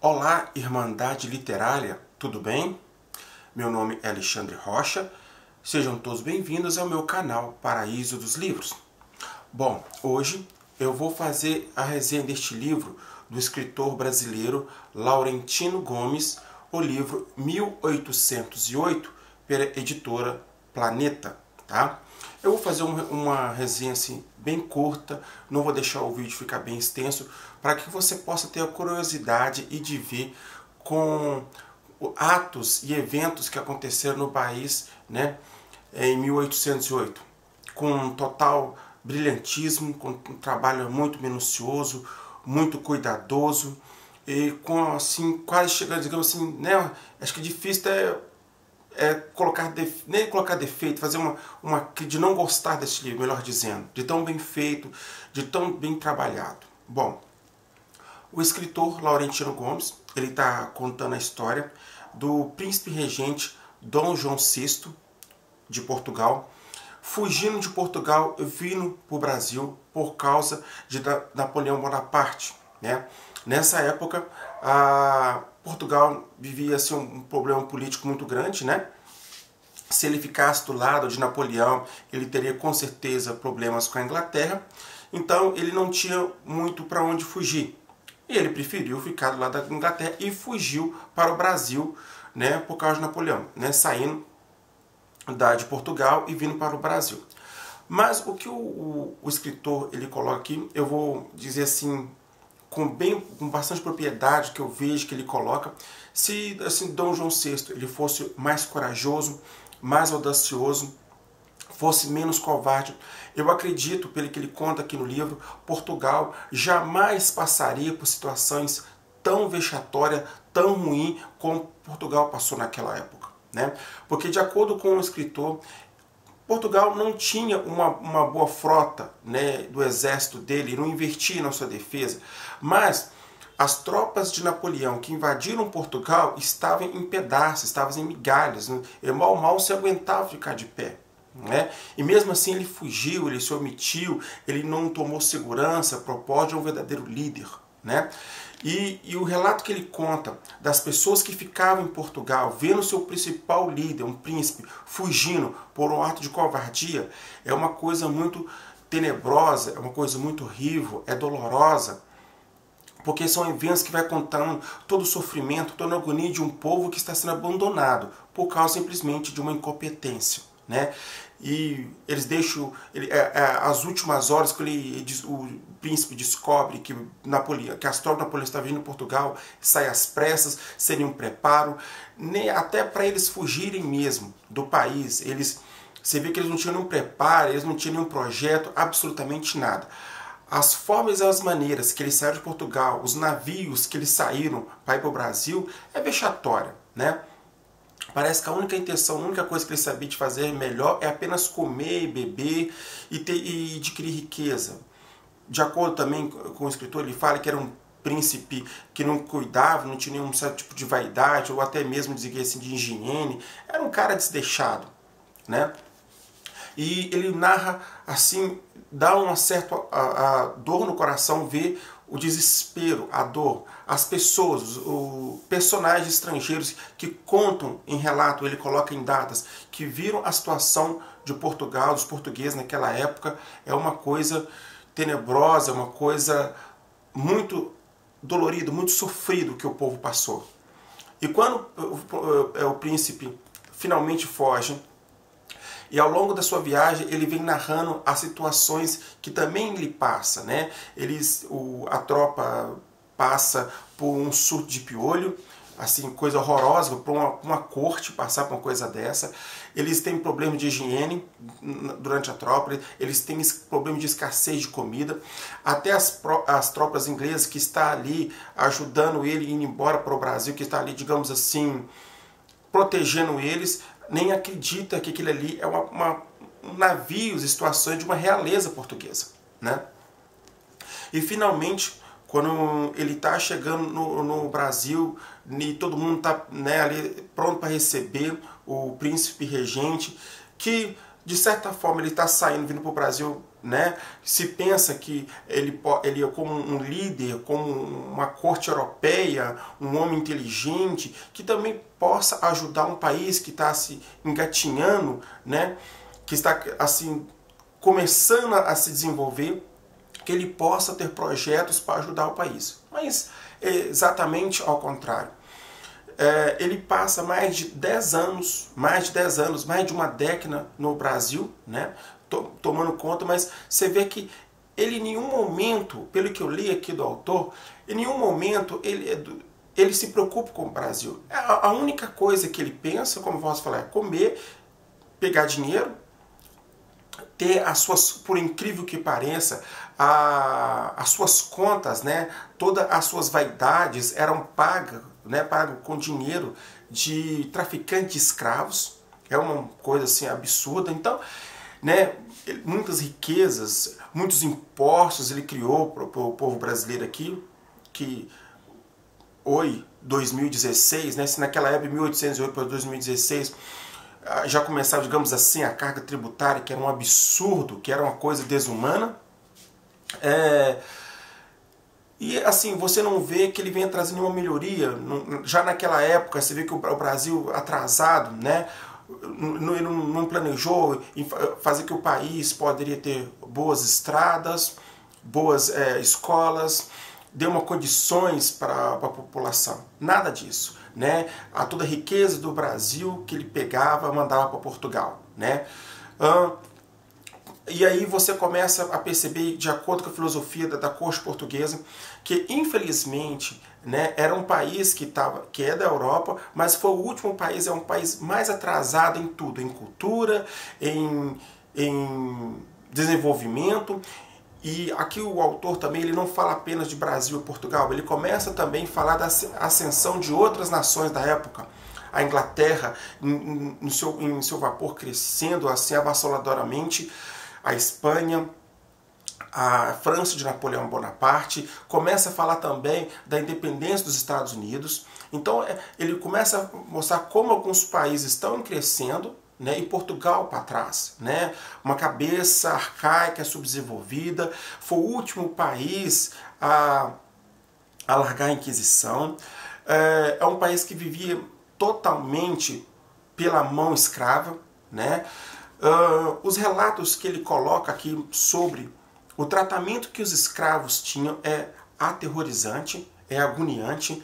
Olá, Irmandade Literária, tudo bem? Meu nome é Alexandre Rocha, sejam todos bem-vindos ao meu canal Paraíso dos Livros. Bom, hoje eu vou fazer a resenha deste livro do escritor brasileiro Laurentino Gomes, o livro 1808, pela editora Planeta, tá? Eu vou fazer uma resenha assim, bem curta, não vou deixar o vídeo ficar bem extenso, para que você possa ter a curiosidade e de ver com atos e eventos que aconteceram no país, né, em 1808, com um total brilhantismo, com um trabalho muito minucioso, muito cuidadoso, e com assim, quase chegando, digamos assim, né, acho que difícil nem colocar defeito, fazer de não gostar desse livro, melhor dizendo, de tão bem feito, de tão bem trabalhado. Bom, o escritor Laurentino Gomes, ele está contando a história do príncipe regente Dom João VI de Portugal, fugindo de Portugal, vindo para o Brasil por causa de Napoleão Bonaparte, né? Nessa época, Portugal vivia assim, um problema político muito grande, né? Se ele ficasse do lado de Napoleão, ele teria com certeza problemas com a Inglaterra, então ele não tinha muito para onde fugir. E ele preferiu ficar do lado da Inglaterra e fugiu para o Brasil, né, por causa de Napoleão, né, saindo de Portugal e vindo para o Brasil. Mas o que o escritor ele coloca aqui, eu vou dizer assim, com bastante propriedade, que eu vejo que ele coloca, se assim, Dom João VI ele fosse mais corajoso, mais audacioso, fosse menos covarde, eu acredito, pelo que ele conta aqui no livro, Portugal jamais passaria por situações tão vexatórias, tão ruins, como Portugal passou naquela época, né? Porque, de acordo com o escritor, Portugal não tinha uma boa frota, né, do exército dele, não investia na sua defesa, mas as tropas de Napoleão que invadiram Portugal estavam em pedaços, estavam em migalhas, né? Ele mal se aguentava ficar de pé, né? E mesmo assim ele fugiu, ele se omitiu, ele não tomou segurança, propósito de um verdadeiro líder, né? E o relato que ele conta das pessoas que ficavam em Portugal, vendo seu principal líder, um príncipe, fugindo por um ato de covardia, é uma coisa muito tenebrosa, é uma coisa muito horrível, é dolorosa, porque são eventos que vai contando todo o sofrimento, toda a agonia de um povo que está sendo abandonado por causa simplesmente de uma incompetência, né? E eles deixam as últimas horas que o príncipe descobre que as tropas de Napoleão estavam vindo em Portugal, sai às pressas, sem nenhum preparo, nem até para eles fugirem mesmo do país. Você vê que eles não tinham nenhum preparo, eles não tinham nenhum projeto, absolutamente nada. As formas e as maneiras que eles saíram de Portugal, os navios que eles saíram para ir para o Brasil, é vexatória, né? Parece que a única intenção, a única coisa que eles sabiam de fazer melhor é apenas comer, beber e adquirir riqueza. De acordo também com o escritor, ele fala que era um príncipe que não cuidava, não tinha nenhum certo tipo de vaidade, ou até mesmo dizer assim, de higiene. Era um cara desdeixado, né? E ele narra assim, dá uma certa a dor no coração ver o desespero, a dor, as pessoas, os personagens estrangeiros que contam em relato, ele coloca em datas, que viram a situação de Portugal, dos portugueses naquela época, é uma coisa tenebrosa, é uma coisa muito dolorida, muito sofrido que o povo passou. E quando o príncipe finalmente foge, e ao longo da sua viagem ele vem narrando as situações que também lhe passa, né? A tropa passa por um surto de piolho, assim, coisa horrorosa, para uma corte passar por uma coisa dessa. Eles têm problema de higiene durante a tropa, eles têm problema de escassez de comida. Até as tropas inglesas que estão ali ajudando ele indo embora para o Brasil, que está ali, digamos assim, protegendo eles, nem acredita que aquilo ali é um navio, situações de uma realeza portuguesa, né? E finalmente, quando ele está chegando no Brasil, e todo mundo está, né, ali pronto para receber o príncipe regente, que de certa forma ele está saindo, vindo para o Brasil né? Se pensa que ele é como um líder, como uma corte europeia, um homem inteligente, que também possa ajudar um país que está se engatinhando, né? Que está assim começando a se desenvolver, que ele possa ter projetos para ajudar o país. Mas é exatamente ao contrário. Ele passa mais de 10 anos, mais de uma década no Brasil, né, tomando conta, mas você vê que ele em nenhum momento, pelo que eu li aqui do autor, em nenhum momento ele se preocupa com o Brasil. A única coisa que ele pensa, como eu posso falar, é comer, pegar dinheiro, ter as suas, por incrível que pareça, as suas contas, né, todas as suas vaidades eram pagas, né, pago com dinheiro de traficante de escravos. É uma coisa assim absurda. Então, né, muitas riquezas, muitos impostos ele criou para o povo brasileiro aqui, que hoje, 2016, né, se naquela época, 1808 para 2016, já começava, digamos assim, a carga tributária, que era um absurdo, que era uma coisa desumana. E assim, você não vê que ele venha trazendo uma melhoria. Já naquela época, você vê que o Brasil atrasado, né, não planejou fazer que o país poderia ter boas estradas, boas escolas, deu uma condições para a população. Nada disso, né? A toda a riqueza do Brasil que ele pegava, mandava para Portugal, né? E aí você começa a perceber, de acordo com a filosofia da corte portuguesa, que infelizmente, né, era um país que é da Europa, mas foi o último país, é um país mais atrasado em tudo, em cultura, em desenvolvimento. E aqui o autor também ele não fala apenas de Brasil e Portugal, ele começa também a falar da ascensão de outras nações da época. A Inglaterra em seu vapor crescendo assim avassaladoramente, a Espanha, a França de Napoleão Bonaparte, começa a falar também da independência dos Estados Unidos. Então ele começa a mostrar como alguns países estão crescendo, né, e Portugal para trás, né, uma cabeça arcaica, subdesenvolvida, foi o último país a largar a Inquisição, é um país que vivia totalmente pela mão escrava, né. Os relatos que ele coloca aqui sobre o tratamento que os escravos tinham é aterrorizante, é agoniante.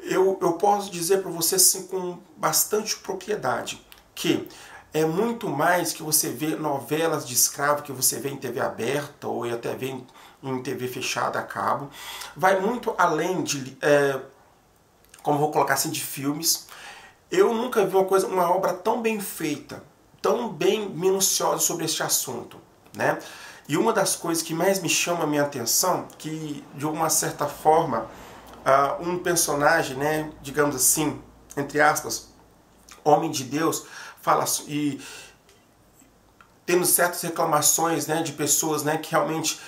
Eu posso dizer para você assim, com bastante propriedade que é muito mais que você vê novelas de escravo que você vê em TV aberta ou até vê em TV fechada a cabo. Vai muito além de, como vou colocar assim, de filmes. Eu nunca vi uma obra tão bem feita, tão bem minuciosa sobre este assunto, né? E uma das coisas que mais me chama a minha atenção, que de uma certa forma, um personagem, né, digamos assim, entre aspas, homem de Deus, fala e tendo certas reclamações, né, de pessoas, né, que realmente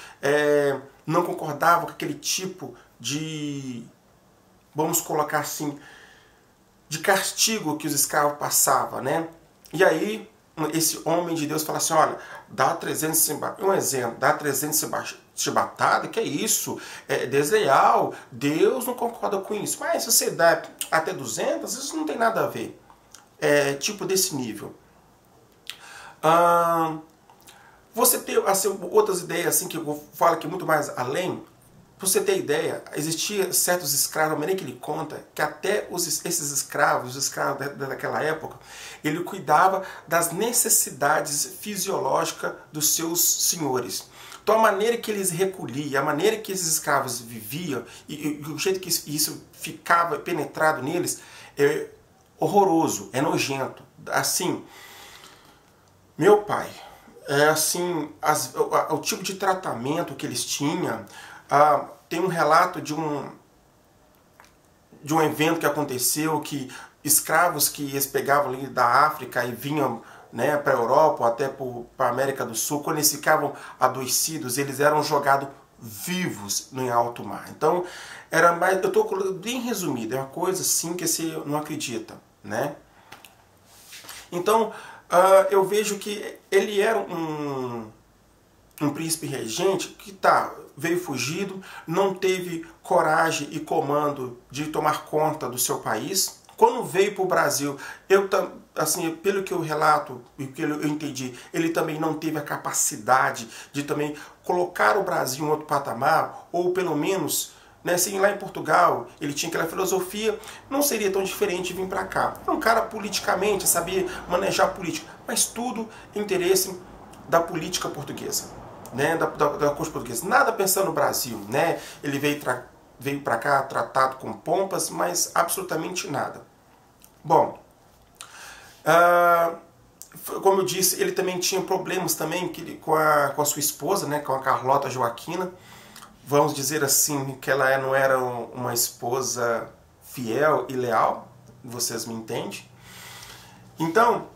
não concordavam com aquele tipo de, vamos colocar assim, de castigo que os escravos passavam, né? E aí esse homem de Deus fala assim, olha, dá 300 um exemplo, dá 300 chibatada, que é isso? É desleal, Deus não concorda com isso. Mas se você dá até 200, isso não tem nada a ver. É tipo desse nível. Você tem assim, outras ideias assim que eu falo aqui muito mais além. Pra você ter ideia, existia certos escravos, a maneira que ele conta, que até esses escravos, os escravos daquela época, ele cuidava das necessidades fisiológicas dos seus senhores. Então a maneira que eles recolhiam, a maneira que esses escravos viviam, e o jeito que isso ficava penetrado neles, é horroroso, é nojento. Assim, meu pai, assim, o tipo de tratamento que eles tinham. Tem um relato de um evento que aconteceu, que escravos que eles pegavam ali da África e vinham, né, para a Europa ou até para a América do Sul, quando eles ficavam adoecidos, eles eram jogados vivos no alto mar. Então, era mais, eu estou bem resumido, é uma coisa assim que você não acredita, né? Então, eu vejo que ele era um príncipe regente que veio fugido, não teve coragem e comando de tomar conta do seu país. Quando veio para o Brasil, assim, pelo que eu relato e que eu entendi, ele também não teve a capacidade de também colocar o Brasil em outro patamar, ou pelo menos, né, assim, lá em Portugal, ele tinha aquela filosofia, não seria tão diferente vir para cá. Era um cara politicamente, sabia manejar política, mas tudo interesse da política portuguesa, né, da corte portuguesa. Nada pensando no Brasil, né? Ele veio para cá tratado com pompas, mas absolutamente nada. Bom, como eu disse, ele também tinha problemas também com a sua esposa, né, com a Carlota Joaquina. Vamos dizer assim, que ela não era uma esposa fiel e leal, vocês me entendem? Então,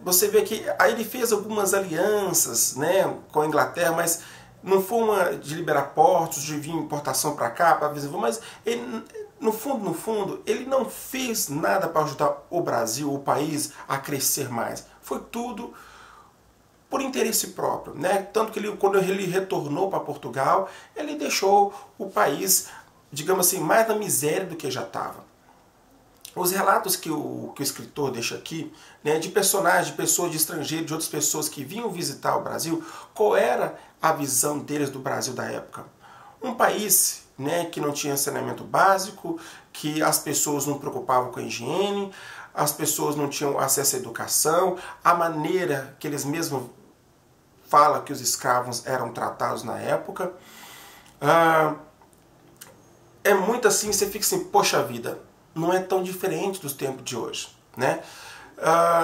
você vê que aí ele fez algumas alianças, né, com a Inglaterra, mas não foi uma de liberar portos, de vir importação para cá, para visitar, mas ele, no fundo, ele não fez nada para ajudar o Brasil, o país, a crescer mais. Foi tudo por interesse próprio, né? Tanto que quando ele retornou para Portugal, ele deixou o país, digamos assim, mais na miséria do que já estava. Os relatos que o escritor deixa aqui, né, de personagens, de pessoas de estrangeiros, de outras pessoas que vinham visitar o Brasil, qual era a visão deles do Brasil da época? Um país, né, que não tinha saneamento básico, que as pessoas não preocupavam com a higiene, as pessoas não tinham acesso à educação, a maneira que eles mesmos falam que os escravos eram tratados na época. É muito assim, você fica assim, poxa vida, não é tão diferente dos tempos de hoje, né?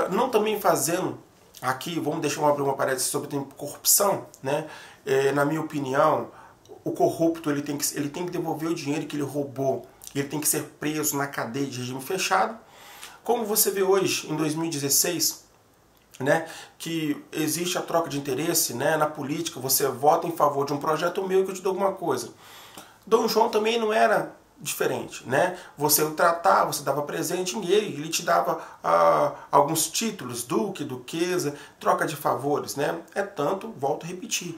Não também fazendo, aqui, vamos abrir uma parênteses sobre corrupção, né? Na minha opinião, o corrupto ele tem que devolver o dinheiro que ele roubou, ele tem que ser preso na cadeia de regime fechado. Como você vê hoje, em 2016, né, que existe a troca de interesse, né, na política, você vota em favor de um projeto meu que eu te dou alguma coisa. Dom João também não era diferente, né? Você o tratava, você dava presente em ele te dava alguns títulos, duque, duquesa, troca de favores, né? Tanto, volto a repetir,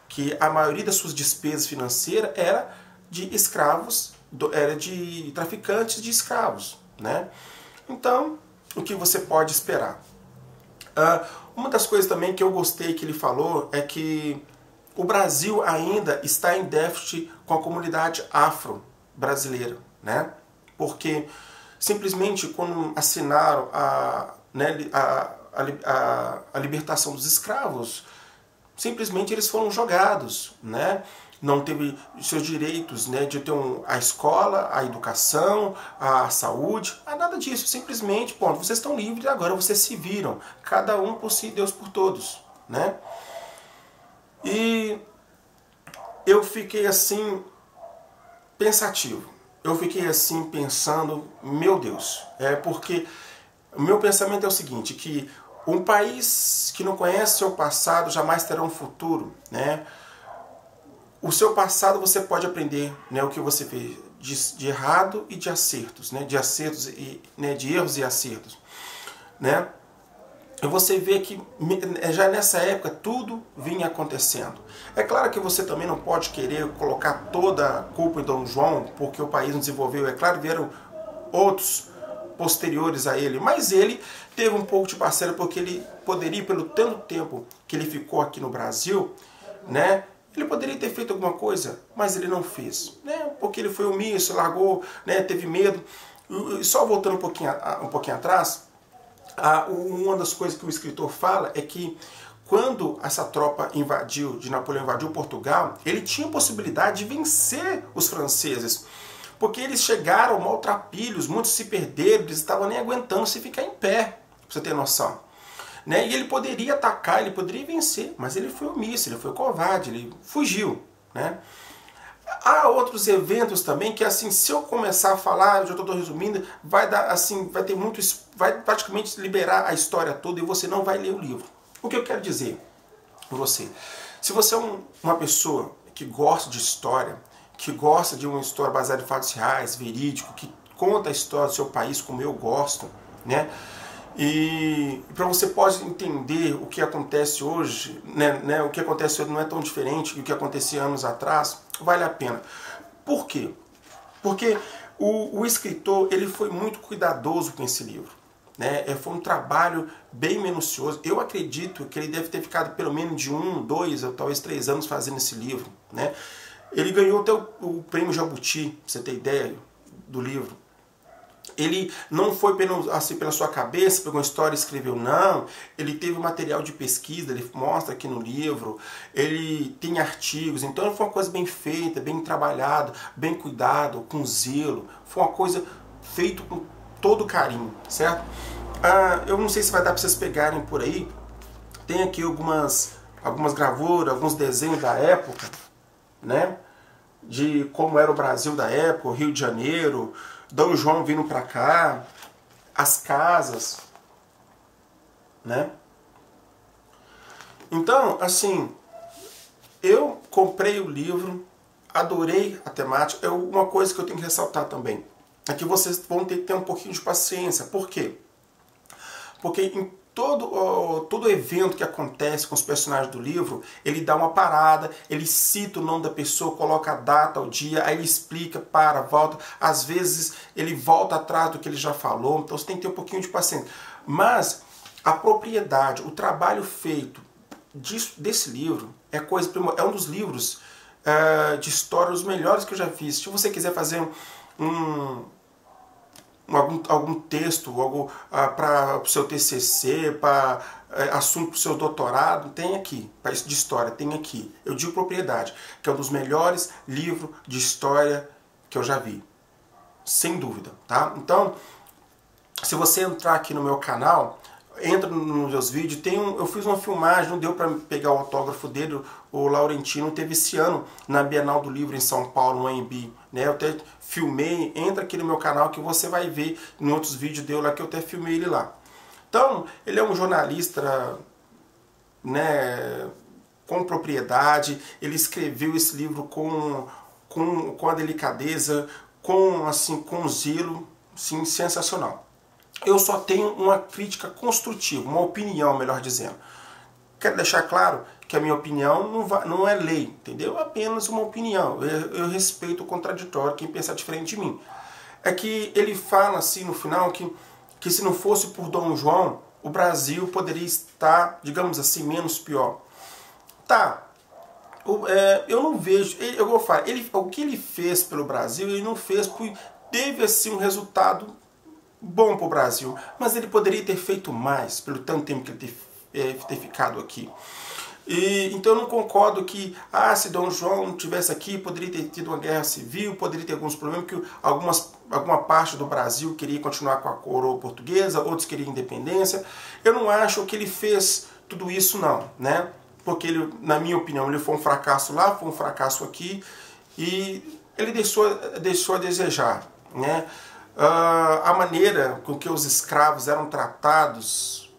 que a maioria das suas despesas financeiras era de escravos, era de traficantes de escravos, né? Então, o que você pode esperar? Uma das coisas também que eu gostei que ele falou é que o Brasil ainda está em déficit com a comunidade afro-brasileira, né? Porque simplesmente quando assinaram a libertação dos escravos, simplesmente eles foram jogados, né? Não teve seus direitos, né, de ter a escola, a educação, a saúde, nada disso. Simplesmente, ponto, vocês estão livres, agora vocês se viram. Cada um por si, Deus por todos, né? E eu fiquei assim, pensativo. Eu fiquei assim, pensando, meu Deus. Porque o meu pensamento é o seguinte, que um país que não conhece seu passado jamais terá um futuro, né? O seu passado você pode aprender, né, o que você fez de errado e de acertos, né, de acertos e, né, de erros e acertos, né? E você vê que já nessa época tudo vinha acontecendo. É claro que você também não pode querer colocar toda a culpa em Dom João, porque o país não desenvolveu. É claro, vieram outros posteriores a ele, mas ele teve um pouco de parcela, porque ele poderia, pelo tanto tempo que ele ficou aqui no Brasil, né, ele poderia ter feito alguma coisa, mas ele não fez, né, porque ele foi omisso, largou, né, teve medo. E só voltando um pouquinho atrás, uma das coisas que o escritor fala é que quando essa tropa de Napoleão invadiu Portugal, ele tinha possibilidade de vencer os franceses, porque eles chegaram maltrapilhos, muitos se perderam, eles estavam nem aguentando se ficar em pé, pra você ter noção. Né? E ele poderia atacar, ele poderia vencer, mas ele foi omisso, ele foi covarde, ele fugiu. Né? Há outros eventos também que, assim, se eu começar a falar, eu já estou resumindo, vai dar, assim, vai praticamente liberar a história toda e você não vai ler o livro. O que eu quero dizer para você? Se você é uma pessoa que gosta de história, que gosta de uma história baseada em fatos reais, verídico, que conta a história do seu país como eu gosto, né? E para você pode entender o que acontece hoje, né, o que acontece hoje não é tão diferente do que acontecia anos atrás, vale a pena. Por quê? Porque o escritor ele foi muito cuidadoso com esse livro. Né? Foi um trabalho bem minucioso. Eu acredito que ele deve ter ficado pelo menos de 1, 2 ou talvez 3 anos fazendo esse livro. Né? Ele ganhou até o prêmio Jabuti, pra você ter ideia do livro. Ele não foi assim pela sua cabeça, pegou uma história e escreveu, não. Ele teve material de pesquisa, ele mostra aqui no livro, ele tem artigos, então foi uma coisa bem feita, bem trabalhada, bem cuidado, com zelo. Foi uma coisa feita com todo carinho, certo? Eu não sei se vai dar para vocês pegarem por aí, tem aqui algumas gravuras, alguns desenhos da época, né? De como era o Brasil da época, o Rio de Janeiro, Dom João vindo para cá, as casas, né? Então, assim, eu comprei o livro, adorei a temática. Uma coisa que eu tenho que ressaltar também é que vocês vão ter que ter um pouquinho de paciência. Por quê? Porque em todo evento que acontece com os personagens do livro, ele dá uma parada, ele cita o nome da pessoa, coloca a data, o dia, aí ele explica, para, volta. Às vezes ele volta atrás do que ele já falou, então você tem que ter um pouquinho de paciência. Mas a propriedade, o trabalho feito desse livro é um dos livros de história os melhores que eu já fiz. Se você quiser fazer algum texto, algo para o seu TCC, para assunto para o seu doutorado, tem aqui. Para isso de história, tem aqui. Eu digo propriedade, que é um dos melhores livros de história que eu já vi. Sem dúvida, tá? Então, se você entrar aqui no meu canal, entra nos meus vídeos, eu fiz uma filmagem, não deu para pegar o autógrafo dele, o Laurentino teve esse ano na Bienal do Livro em São Paulo, no AMB, né? Eu até filmei, entra aqui no meu canal que você vai ver em outros vídeos dele lá que eu até filmei ele lá. Então, ele é um jornalista, né, com propriedade, ele escreveu esse livro com a delicadeza, com zelo, sim, sensacional. Eu só tenho uma crítica construtiva, uma opinião, melhor dizendo. Quero deixar claro que a minha opinião não é lei, entendeu? É apenas uma opinião. Eu respeito o contraditório, quem pensa diferente de mim. É que ele fala assim no final que se não fosse por Dom João, o Brasil poderia estar, digamos assim, menos pior. Tá, eu não vejo, eu vou falar, o que ele fez pelo Brasil, ele não fez porque teve assim um resultado bom para o Brasil, mas ele poderia ter feito mais pelo tanto tempo que ele ter ficado aqui. Então eu não concordo que se Dom João não estivesse aqui, poderia ter tido uma guerra civil, poderia ter alguns problemas, que alguma parte do Brasil queria continuar com a coroa portuguesa, outros queriam independência. Eu não acho que ele fez tudo isso não, né? Porque ele, na minha opinião, ele foi um fracasso lá, foi um fracasso aqui, e ele deixou a desejar, né? A maneira com que os escravos eram tratados,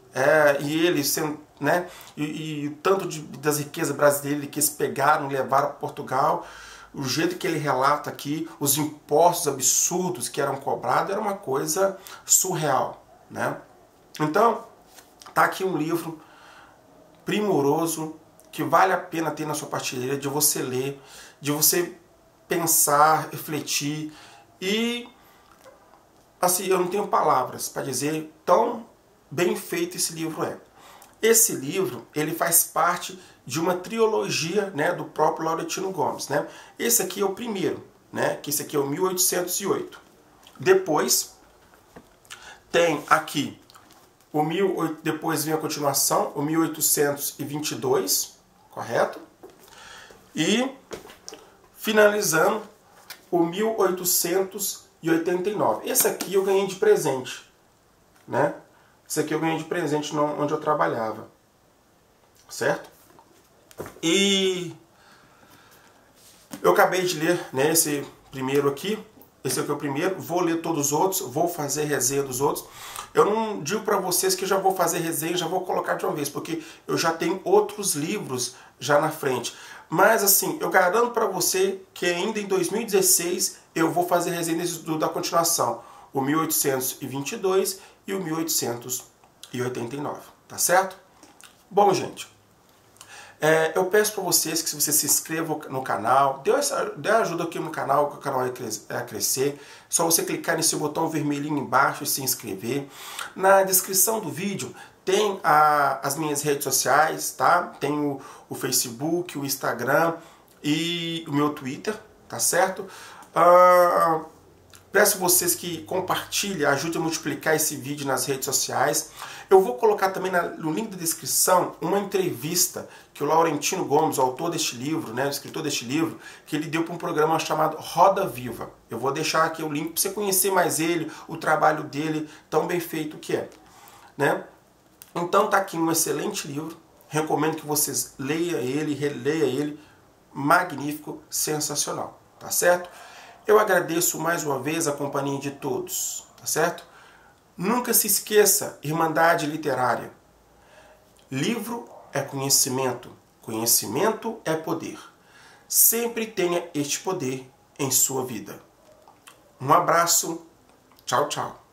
e eles sendo, né, e tanto das riquezas brasileiras que eles pegaram e levaram para Portugal, o jeito que ele relata aqui, os impostos absurdos que eram cobrados, era uma coisa surreal, né? Então, tá aqui um livro primoroso que vale a pena ter na sua prateleira, de você ler, de você pensar, refletir e assim, eu não tenho palavras para dizer tão bem feito esse livro é. Esse livro, ele faz parte de uma trilogia, né, do próprio Laurentino Gomes, né? Esse aqui é o primeiro, né, que esse aqui é o 1808. Depois tem aqui depois vem a continuação, o 1822, correto? E finalizando o 1889. Esse aqui eu ganhei de presente, né? Esse aqui eu ganhei de presente onde eu trabalhava, certo? E eu acabei de ler, né, esse primeiro aqui. Esse aqui é o primeiro. Vou ler todos os outros, vou fazer resenha dos outros. Eu não digo para vocês que já vou fazer resenha, já vou colocar de uma vez, porque eu já tenho outros livros já na frente. Mas assim, eu garanto para você que ainda em 2016 eu vou fazer resenha da continuação, o 1822 e o 1889. R$1.989, tá certo? Bom, gente, eu peço para vocês que você se inscrevam no canal, dê ajuda aqui no canal, que o canal vai crescer. Só você clicar nesse botão vermelhinho embaixo e se inscrever. Na descrição do vídeo tem as minhas redes sociais, tá? Tem o Facebook, o Instagram e o meu Twitter, tá certo? Peço vocês que compartilhem, ajudem a multiplicar esse vídeo nas redes sociais. Eu vou colocar também no link da descrição uma entrevista que o Laurentino Gomes, o autor deste livro, né, o escritor deste livro, que ele deu para um programa chamado Roda Viva. Eu vou deixar aqui o link para você conhecer mais ele, o trabalho dele, tão bem feito que é, né? Então tá aqui um excelente livro, recomendo que vocês leiam ele, releia ele, magnífico, sensacional, tá certo? Eu agradeço mais uma vez a companhia de todos, tá certo? Nunca se esqueça, Irmandade Literária. Livro é conhecimento, conhecimento é poder. Sempre tenha este poder em sua vida. Um abraço, tchau, tchau.